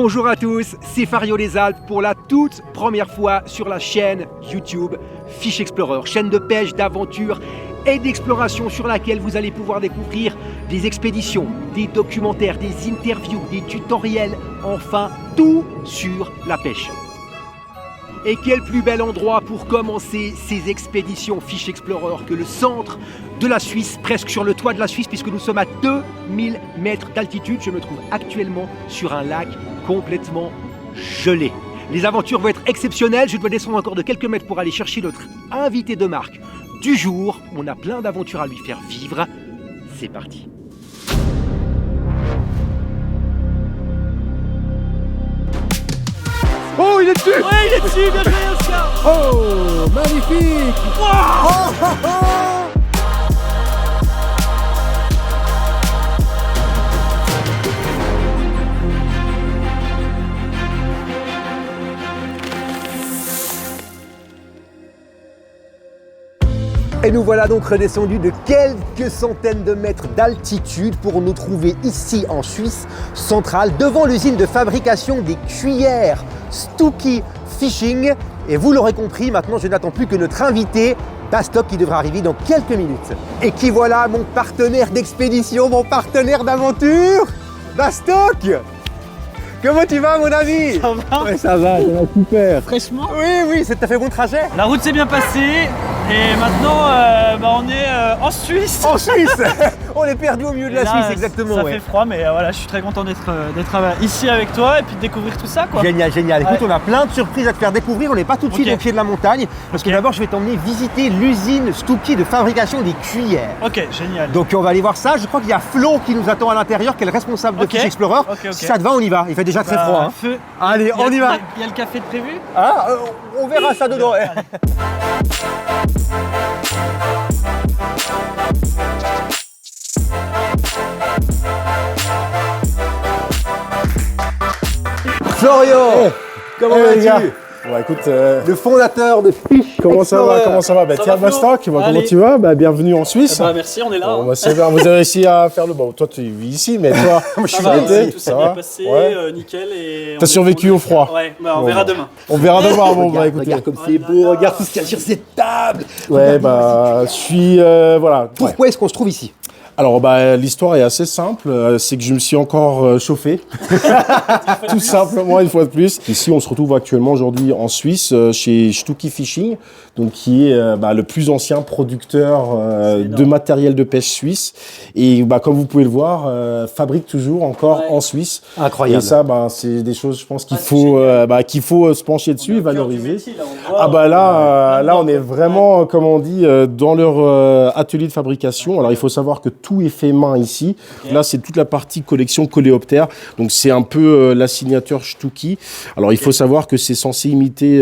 Bonjour à tous, c'est Fario Les Alpes pour la toute première fois sur la chaîne YouTube Fish Explorer, chaîne de pêche, d'aventure et d'exploration sur laquelle vous allez pouvoir découvrir des expéditions, des documentaires, des interviews, des tutoriels, enfin tout sur la pêche. Et quel plus bel endroit pour commencer ces expéditions Fish Explorer que le centre de la Suisse, presque sur le toit de la Suisse, puisque nous sommes à 2000 mètres d'altitude. Je me trouve actuellement sur un lac complètement gelé. Les aventures vont être exceptionnelles. Je dois descendre encore de quelques mètres pour aller chercher notre invité de marque du jour. On a plein d'aventures à lui faire vivre. C'est parti. Oh, il est dessus! Ouais, il est dessus, bien joué, Oscar! Oh, magnifique! Wow! Oh, oh, oh. Et nous voilà donc redescendus de quelques centaines de mètres d'altitude pour nous trouver ici en Suisse centrale devant l'usine de fabrication des cuillères Stooky Fishing. Et vous l'aurez compris, maintenant je n'attends plus que notre invité Bastock qui devra arriver dans quelques minutes. Et qui voilà mon partenaire d'expédition, mon partenaire d'aventure, Bastock! Comment tu vas mon ami? Ça va? Ouais, ça va super. Fraîchement? Oui, ça t'a fait bon trajet? La route s'est bien passée et maintenant on est en Suisse. En Suisse. On est perdu au milieu de la Là, Suisse, exactement. Ça ouais. fait froid, mais voilà, je suis très content d'être ici avec toi et puis de découvrir tout ça, quoi. Génial. Écoute, Ouais. on a plein de surprises à te faire découvrir. On n'est pas tout de suite Ok. au pied de la montagne parce que d'abord, je vais t'emmener visiter l'usine Stooky de fabrication des cuillères. Ok, génial. Donc on va aller voir ça. Je crois qu'il y a Flo qui nous attend à l'intérieur, qui est le responsable de Ok. Fish Explorer. Ok. Si ça te va, on y va. Il fait déjà très froid. Hein. Feu. Allez, on y va. Il y a le café de prévu? Ah, on verra ça dedans. Ouais. Florio, comment les gars. vas-tu? Bon, écoute, Le fondateur de Fish comment ça va? Explorer. Bah, Ça tiens, va, Flo? Bastock, comment Allez. tu vas? Bah, bienvenue en Suisse. Merci, on est là. Bon, bah, c'est bien, vous avez réussi à faire le bon. Toi, tu vis ici, mais toi, Moi, je Ça suis va, l'été. tout ça s'est va bien passé, Ouais. nickel. Et T'as survécu au froid? Ouais, bah, on Bon, verra bah. demain. On verra demain. Bon, bah, Regarde, écoutez. regarde comme c'est beau, regarde tout ce qu'il y a sur cette table. Ouais, Regarde bah, je suis, voilà. Ouais. Pourquoi est-ce qu'on se trouve ici? Alors, bah, l'histoire est assez simple. C'est que je me suis encore chauffé. Tout simplement, une fois de plus. Ici, on se retrouve actuellement aujourd'hui en Suisse, chez Stooky Fishing, donc qui est le plus ancien producteur de matériel de pêche suisse. Et bah, comme vous pouvez le voir, fabrique toujours encore en Suisse. Incroyable. Et ça, bah, c'est des choses, je pense, qu'il c'est faut, qu'il faut se pencher dessus et valoriser. Métier, là, on voit. Ah bah là on est vraiment, comme on dit, dans leur atelier de fabrication. Alors il faut savoir que tout est fait main ici. Ok. Là c'est toute la partie collection coléoptère. Donc c'est un peu la signature Stooky. Alors il faut savoir que c'est censé imiter,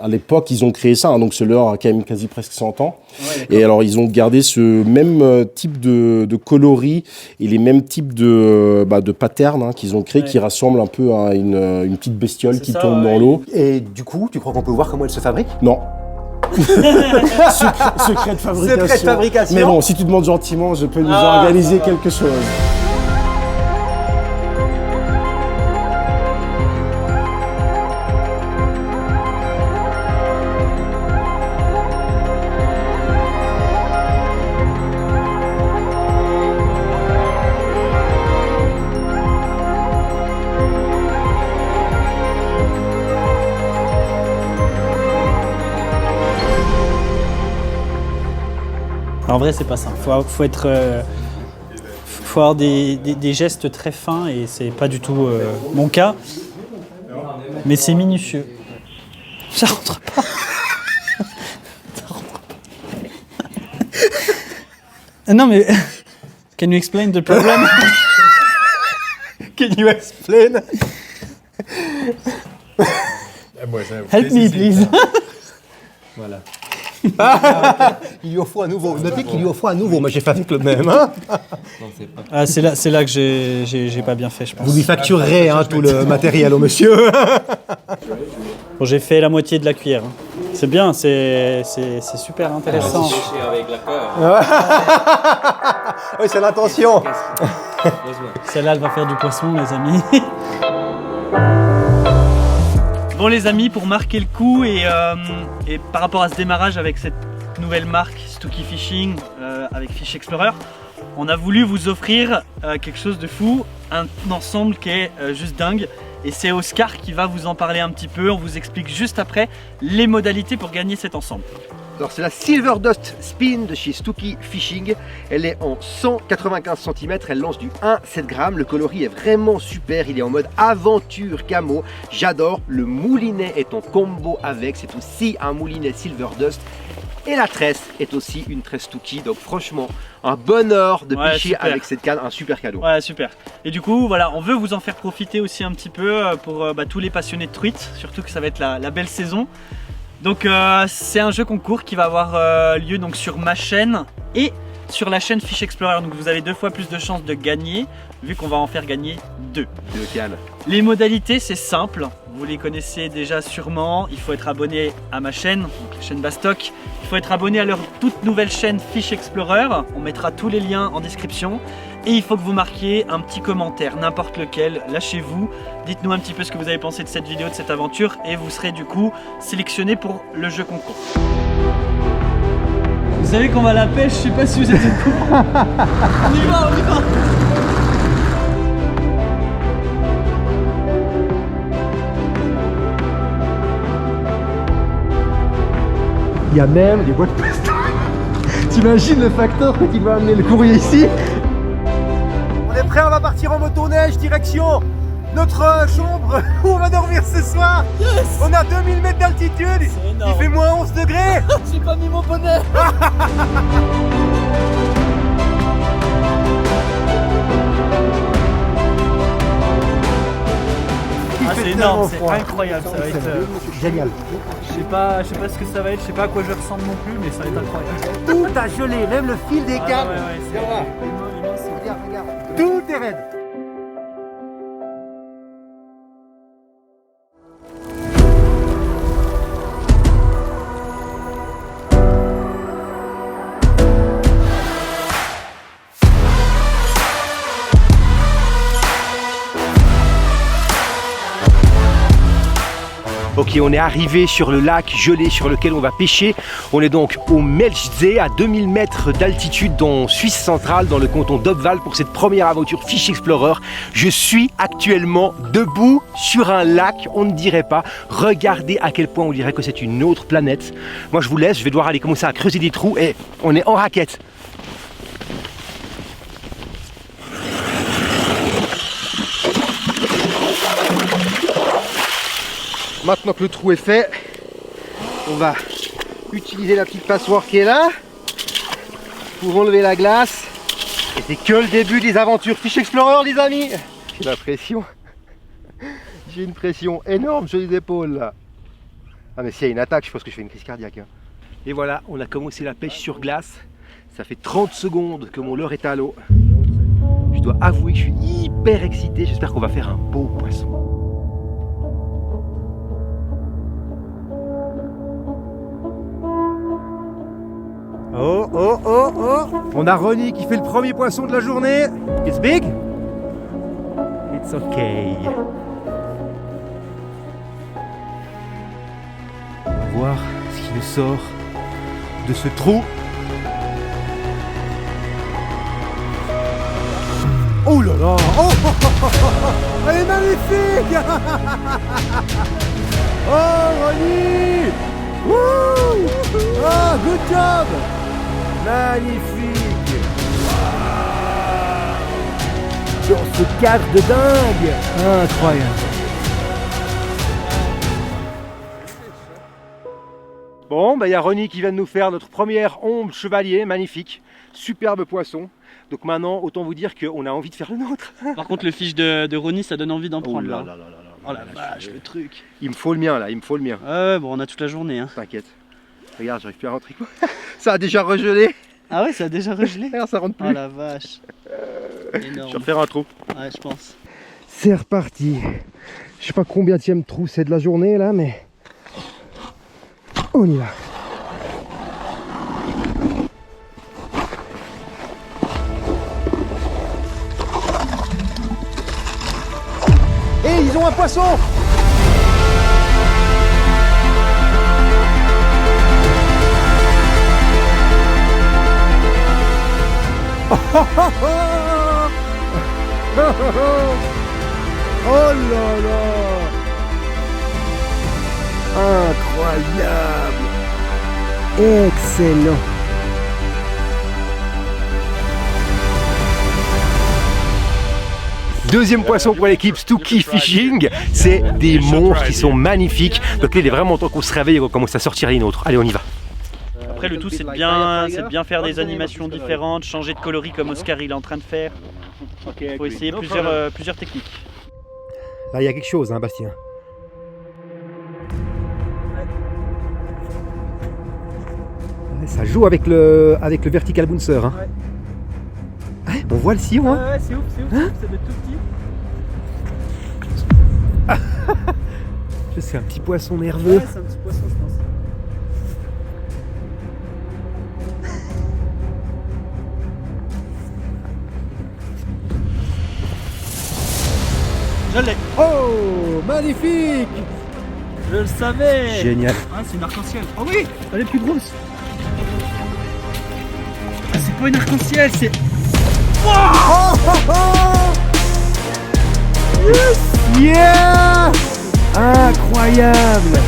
à l'époque ils ont créé ça, hein, donc ce leurre a quand même quasi presque 100 ans. Ouais, Et alors ils ont gardé ce même type de coloris et les mêmes types de patterns hein, qu'ils ont créés, Ouais. qui ressemblent un peu à une petite bestiole C'est qui ça, tombe ouais. dans l'eau. Et du coup, tu crois qu'on peut voir comment elle se fabrique? Non. Secret de fabrication. Secret de fabrication. Mais bon, si tu demandes gentiment, je peux nous Ah, organiser ça va. quelque chose. En vrai, c'est pas ça. Faut être, faut avoir des gestes très fins et c'est pas du tout mon cas. Mais c'est minutieux. Ça rentre pas. Ça rentre pas. Non mais, can you explain the problem? Can you explain? Help me, please. Voilà. Il lui en faut un nouveau. Notez qu'il lui en faut un nouveau. Moi, j'ai fait avec le même. Hein. Ah, c'est là que j'ai pas bien fait, je pense. Vous lui facturerez tout le matériel au monsieur. Bon, j'ai fait la moitié de la cuillère. Hein. C'est bien, c'est super intéressant. Avec la cœur. Oui, c'est l'intention. Celle-là, elle va faire du poisson, les amis. Bon les amis, pour marquer le coup et par rapport à ce démarrage avec cette nouvelle marque Stooky Fishing avec Fish Explorer, on a voulu vous offrir quelque chose de fou, un ensemble qui est juste dingue. Et c'est Oscar qui va vous en parler un petit peu. On vous explique juste après les modalités pour gagner cet ensemble. Alors c'est la Silver Dust Spin de chez Stooky Fishing. Elle est en 195 cm, elle lance du 1,7 g. Le coloris est vraiment super, il est en mode aventure camo. J'adore, le moulinet est en combo avec, c'est aussi un moulinet Silver Dust. Et la tresse est aussi une tresse Stooky, donc franchement un bonheur de pêcher super. Avec cette canne, un super cadeau. Ouais, super. Et du coup voilà, on veut vous en faire profiter aussi un petit peu pour tous les passionnés de truites, surtout que ça va être la belle saison. Donc c'est un jeu concours qui va avoir lieu donc sur ma chaîne et sur la chaîne Fish Explorer. Donc vous avez 2 fois plus de chances de gagner, vu qu'on va en faire gagner 2. Les modalités, c'est simple, vous les connaissez déjà sûrement. Il faut être abonné à ma chaîne, donc la chaîne Bastock. Il faut être abonné à leur toute nouvelle chaîne Fish Explorer. On mettra tous les liens en description. Et il faut que vous marquiez un petit commentaire, n'importe lequel, lâchez-vous. Dites-nous un petit peu ce que vous avez pensé de cette vidéo, de cette aventure, et vous serez du coup sélectionné pour le jeu concours. Vous savez qu'on va à la pêche, je sais pas si vous êtes au courant. On y va, on y va. Il y a même des boîtes postales. T'imagines le facteur quand il va amener le courrier ici? On est prêt, on va partir en motoneige, direction notre chambre où on va dormir ce soir. Yes. On a 2000 mètres d'altitude, il fait moins 11 degrés. J'ai pas mis mon bonnet. C'est énorme, c'est incroyable, ça va être génial. Je sais pas ce que ça va être, je sais pas à quoi je ressemble non plus, mais ça va être incroyable. Tout a gelé, même le fil des câbles. Regarde. Tout est raide. Ok, on est arrivé sur le lac gelé sur lequel on va pêcher. On est donc au Melchsee, à 2000 mètres d'altitude en Suisse centrale, dans le canton d'Obwald, pour cette première aventure Fish Explorer. Je suis actuellement debout sur un lac, on ne dirait pas. Regardez à quel point on dirait que c'est une autre planète. Moi je vous laisse, je vais devoir aller commencer à creuser des trous et on est en raquette. Maintenant que le trou est fait, on va utiliser la petite passoire qui est là pour enlever la glace. Et c'est que le début des aventures Fish Explorer, les amis. J'ai la pression. J'ai une pression énorme sur les épaules là. Ah mais s'il y a une attaque, je pense que je fais une crise cardiaque. Hein. Et voilà, on a commencé la pêche sur glace. Ça fait 30 secondes que mon leurre est à l'eau. Je dois avouer que je suis hyper excité. J'espère qu'on va faire un beau poisson. Oh, oh, oh, oh! On a Ronnie qui fait le premier poisson de la journée. It's big? It's okay. On va voir ce qui nous sort de ce trou. Oh là là! Oh, oh, oh, oh, oh. Elle est magnifique! Oh, Ronnie! Wouh! Oh, good job! Magnifique! Dans ce cadre de dingue! Incroyable! Bon, bah, y a Ronnie qui vient de nous faire notre première ombre chevalier, magnifique, superbe poisson. Donc maintenant, autant vous dire qu'on a envie de faire le nôtre. Par contre, le fiche de Ronnie, ça donne envie d'en prendre. Là. Oh la vache, le truc. Il me faut le mien là, il me faut le mien. Ouais, bon, on a toute la journée. Hein. T'inquiète. Regarde, j'arrive plus à rentrer quoi. Ça a déjà regelé. Ah ouais, ça a déjà regelé. Regarde, ça rentre plus. Oh la vache. Énorme. Je vais refaire un trou. Ouais, je pense. C'est reparti. Je sais pas combienième trou c'est de la journée là, mais on y va. Et ils ont Attention, un poisson! Oh là là! Incroyable! Excellent! Deuxième poisson pour l'équipe Stooky Fishing, c'est des monstres qui sont magnifiques. Donc là, il est vraiment temps qu'on se réveille et qu'on commence à sortir les nôtres. Allez, on y va. Après, le tout, c'est de bien faire des animations différentes, changer de coloris comme Oscar il est en train de faire. Il faut essayer plusieurs techniques. Là, il y a quelque chose, hein, Bastien. Ouais, ça joue avec le vertical bouncer. Hein. Ouais, on voit le sillon. Hein. Ouais, c'est ouf, ça doit être tout petit. C'est un petit poisson nerveux. Ouais, c'est un petit poisson, je pense. Je l'ai. Oh, magnifique! Je le savais. Génial. Ah, c'est une arc-en-ciel. Oh oui, elle est plus grosse. Ah, c'est pas une arc-en-ciel, c'est... Oh, oh, oh! Yes! Yeah! Incroyable!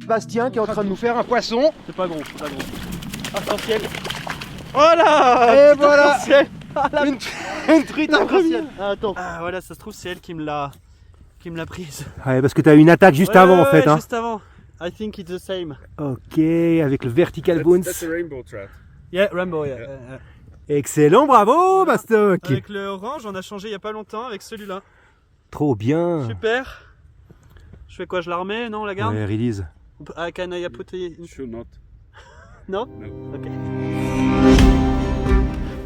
Bastien qui est en train de nous faire un poisson. C'est pas gros, c'est pas gros. Arc-en-ciel. Voilà. Et voilà. Une truite arc-en-ciel. Ah, attends. Ah voilà, ça se trouve c'est elle qui me l'a prise. Ouais, parce que tu as eu une attaque juste avant en fait. Hein. Juste avant. I think it's the same. Ok, avec le vertical bounce. That's a rainbow trout. Yeah, Rainbow, yeah. Excellent, bravo Bastock. Avec le orange, on a changé il y a pas longtemps avec celui-là. Trop bien. Super. Je fais quoi, je la remets? Non, on la garde? Ouais, release. Ah, can I put it in? Should not. Non? No. Ok.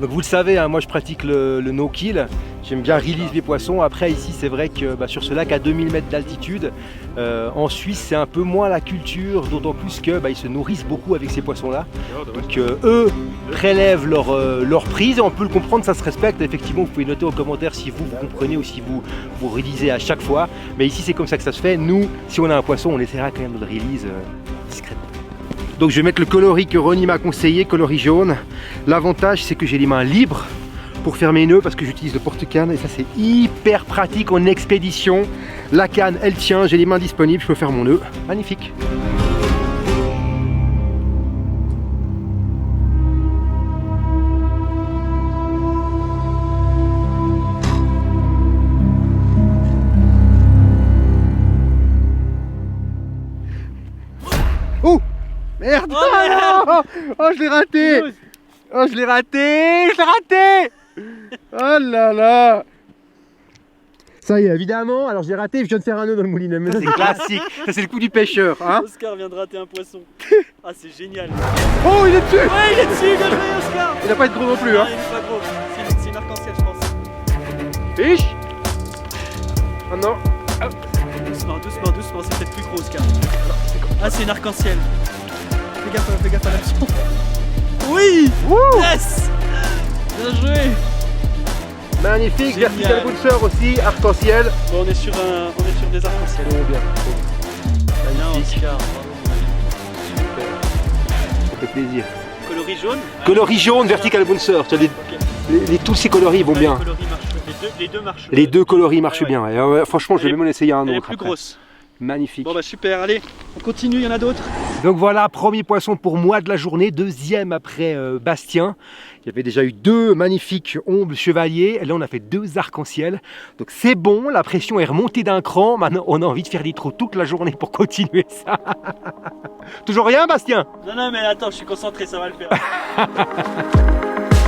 Donc vous le savez, hein, moi je pratique le no-kill. J'aime bien release les poissons. Après ici c'est vrai que sur ce lac à 2000 mètres d'altitude, en Suisse c'est un peu moins la culture, d'autant plus que ils se nourrissent beaucoup avec ces poissons-là. Donc eux prélèvent leur prise et on peut le comprendre, ça se respecte. Effectivement, vous pouvez noter en commentaire si vous comprenez ou si vous relisez à chaque fois. Mais ici c'est comme ça que ça se fait. Nous, si on a un poisson, on essaiera quand même de le release discrètement. Donc je vais mettre le coloris que Ronnie m'a conseillé, coloris jaune. L'avantage c'est que j'ai les mains libres pour faire mes nœuds parce que j'utilise le porte-canne et ça c'est hyper pratique en expédition. La canne elle tient, j'ai les mains disponibles, je peux faire mon nœud. Magnifique. Oh merde! Oh, je l'ai raté! Oh, je l'ai raté! Je l'ai raté! Oh là là! Ça y est, évidemment, alors j'ai raté, je viens de faire un nœud dans le moulinet, mais ça c'est classique, ça c'est le coup du pêcheur, hein? Oscar vient de rater un poisson. Ah, c'est génial. Oh, il est dessus! Ouais, il est dessus, bien joué, Oscar. Il va pas être gros non plus, hein? Ah, il est pas gros. C'est une arc-en-ciel, je pense. Fiche! Oh non! Doucement, c'est peut-être plus gros, Oscar. Ah, c'est une arc-en-ciel. Fais gaffe à l'action. Oui! Wouh! Yes! Bien joué! Magnifique, Génial. vertical bouncer aussi, arc-en-ciel. Bon, on est sur des arcs-en-ciel. Oh, bien. Bien, Oscar. Ça fait plaisir. Coloris jaune? Coloris jaune, vertical bouncer. Tu vois, tous ces coloris vont bien. Les deux marchent. Les deux coloris marchent Ouais. bien. Et, franchement, je vais même en essayer un Elle est autre plus après. grosse. Magnifique. Bon bah super, allez, on continue, il y en a d'autres. Donc voilà, premier poisson pour moi de la journée, deuxième après Bastien. Il y avait déjà eu deux magnifiques ombres chevaliers, et là on a fait deux arcs-en-ciel. Donc c'est bon, la pression est remontée d'un cran, maintenant on a envie de faire des trous toute la journée pour continuer ça. Toujours rien Bastien? Non mais attends, je suis concentré, ça va le faire.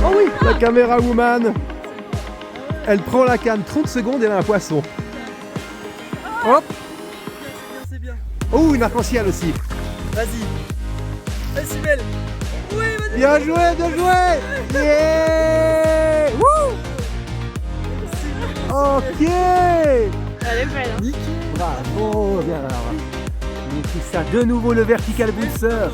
Oh oui, la caméra woman. Elle prend la canne 30 secondes et elle a un poisson. Hop. C'est bien, Oh, une arc-en-ciel aussi. vas-y. C'est belle. Oui, vas-y. Bien joué, bien joué. Yeah. Wouh. Ok. Elle est belle. Hein. Bravo, bien alors. On écrit ça de nouveau le vertical bouncer.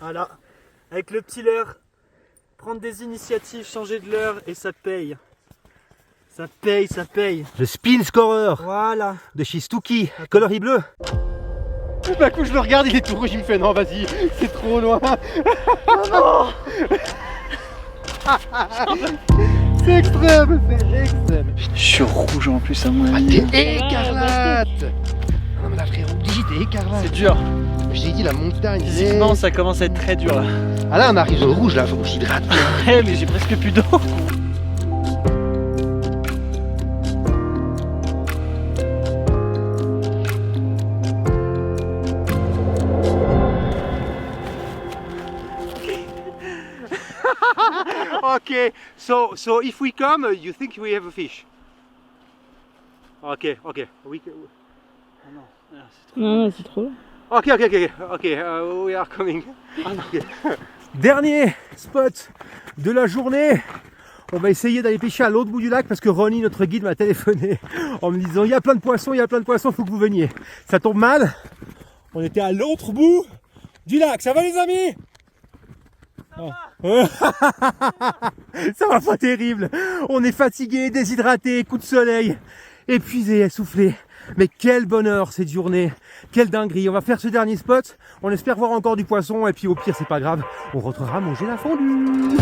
Voilà, avec le petit leurre, prendre des initiatives, changer de leurre et ça paye. Ça paye, ça paye. Le spin scorer Voilà. de chez Stooky, coloris bleu. Tout d'un coup je le regarde, il est tout rouge, il me fait non vas-y, c'est trop loin. C'est extrême, c'est extrême. Je suis rouge en plus à mon avis. T'es écarlate. Non mais là frérot, dis t'es écarlate. C'est dur. J'ai dit la montagne. Physiquement, ça commence à être très dur là. Ah là on arrive dans le rouge là, faut qu'on s'hydrate. Ouais, mais j'ai presque plus d'eau. Okay, so if we come, you think we have a fish? Okay. Non, c'est trop long. Okay, we are coming. Dernier spot de la journée. On va essayer d'aller pêcher à l'autre bout du lac parce que Ronnie, notre guide, m'a téléphoné en me disant il y a plein de poissons, faut que vous veniez. Ça tombe mal. On était à l'autre bout du lac. Ça va les amis? Ça va pas terrible. On est fatigué, déshydraté, coup de soleil, épuisé, essoufflé. Mais quel bonheur cette journée, quelle dinguerie. On va faire ce dernier spot. On espère voir encore du poisson et puis au pire c'est pas grave. On rentrera manger la fondue.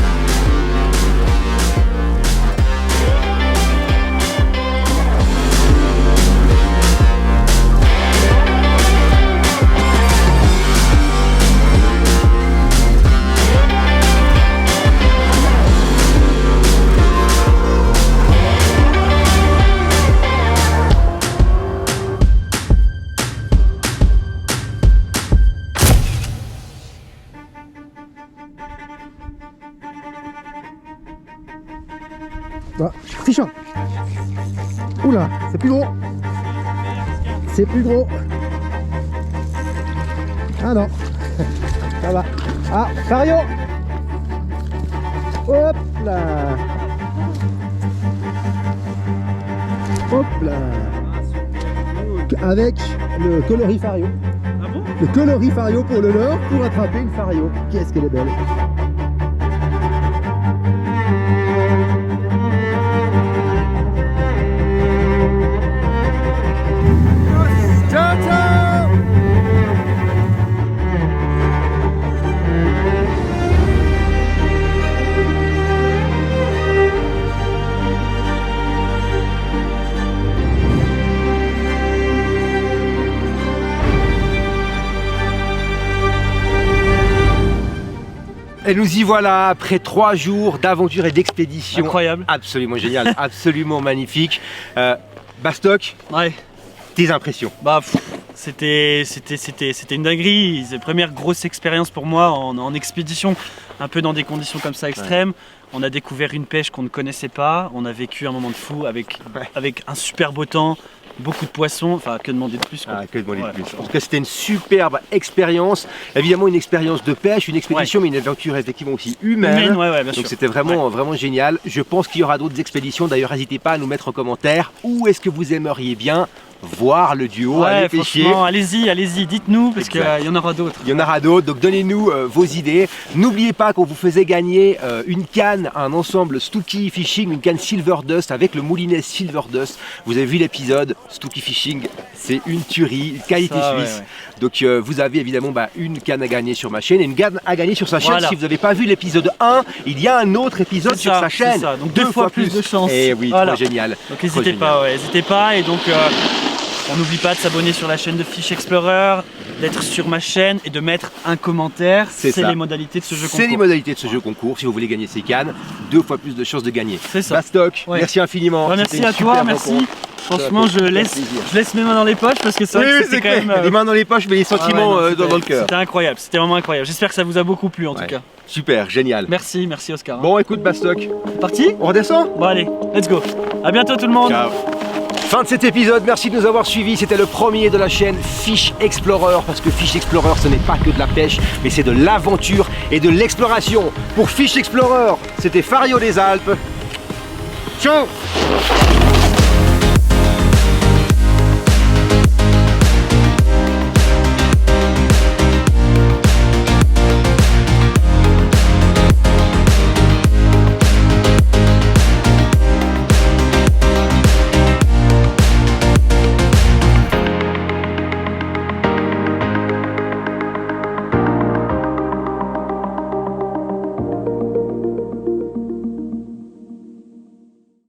Ah, fiche. Oula, c'est plus gros. C'est plus gros. Ah non. Ça va. Ah, Fario. Hop là. Hop là. Avec le coloris Fario. Ah bon? Le coloris Fario pour le leurre pour attraper une Fario. Qu'est-ce qu'elle est belle. Et nous y voilà après 3 jours d'aventure et d'expédition. Incroyable. Absolument génial, absolument magnifique. Bastock, Ouais. tes impressions? Bah, c'était une dinguerie. C'est la première grosse expérience pour moi en expédition, un peu dans des conditions comme ça extrêmes. Ouais. On a découvert une pêche qu'on ne connaissait pas. On a vécu un moment de fou avec un super beau temps. Beaucoup de poissons, enfin que demander de plus quoi. Ah, que demander de plus. En tout cas c'était une superbe expérience, évidemment une expérience de pêche, une expédition mais une aventure effectivement aussi humaine. Bien donc sûr. C'était vraiment, vraiment génial. Je pense qu'il y aura d'autres expéditions, d'ailleurs n'hésitez pas à nous mettre en commentaire où est-ce que vous aimeriez bien voir le duo aller pêcher. Allez-y, dites-nous parce qu'il y en aura d'autres. Il y en aura d'autres, donc donnez-nous vos idées. N'oubliez pas qu'on vous faisait gagner une canne, un ensemble Stooky Fishing, une canne Silver Dust avec le moulinet Silver Dust. Vous avez vu l'épisode, Stooky Fishing, c'est une tuerie, qualité suisse. Ouais. Donc vous avez évidemment une canne à gagner sur ma chaîne et une canne à gagner sur sa chaîne. Si vous n'avez pas vu l'épisode 1, il y a un autre épisode sur sa chaîne. Ça. Donc 2 fois plus de chance. Et oui, trop génial. Donc n'hésitez pas et donc... on n'oublie pas de s'abonner sur la chaîne de Fish Explorer, d'être sur ma chaîne et de mettre un commentaire. C'est les modalités de ce jeu concours. C'est les modalités de ce jeu concours. Si vous voulez gagner ces cannes, 2 fois plus de chances de gagner. C'est ça. Bastock, merci infiniment. Merci à toi, merci. Franchement, je laisse mes mains dans les poches parce que c'est vrai que c'était quand même... Les mains dans les poches, mais les sentiments dans le cœur. C'était incroyable, c'était vraiment incroyable. J'espère que ça vous a beaucoup plu en tout cas. Super, génial. Merci Oscar. Bon, écoute Bastock. Parti? On redescend? Bon allez, let's go. À bientôt tout le monde. Ciao. Fin de cet épisode, merci de nous avoir suivis. C'était le premier de la chaîne Fish Explorer, parce que Fish Explorer ce n'est pas que de la pêche, mais c'est de l'aventure et de l'exploration. Pour Fish Explorer, c'était Fario des Alpes. Ciao!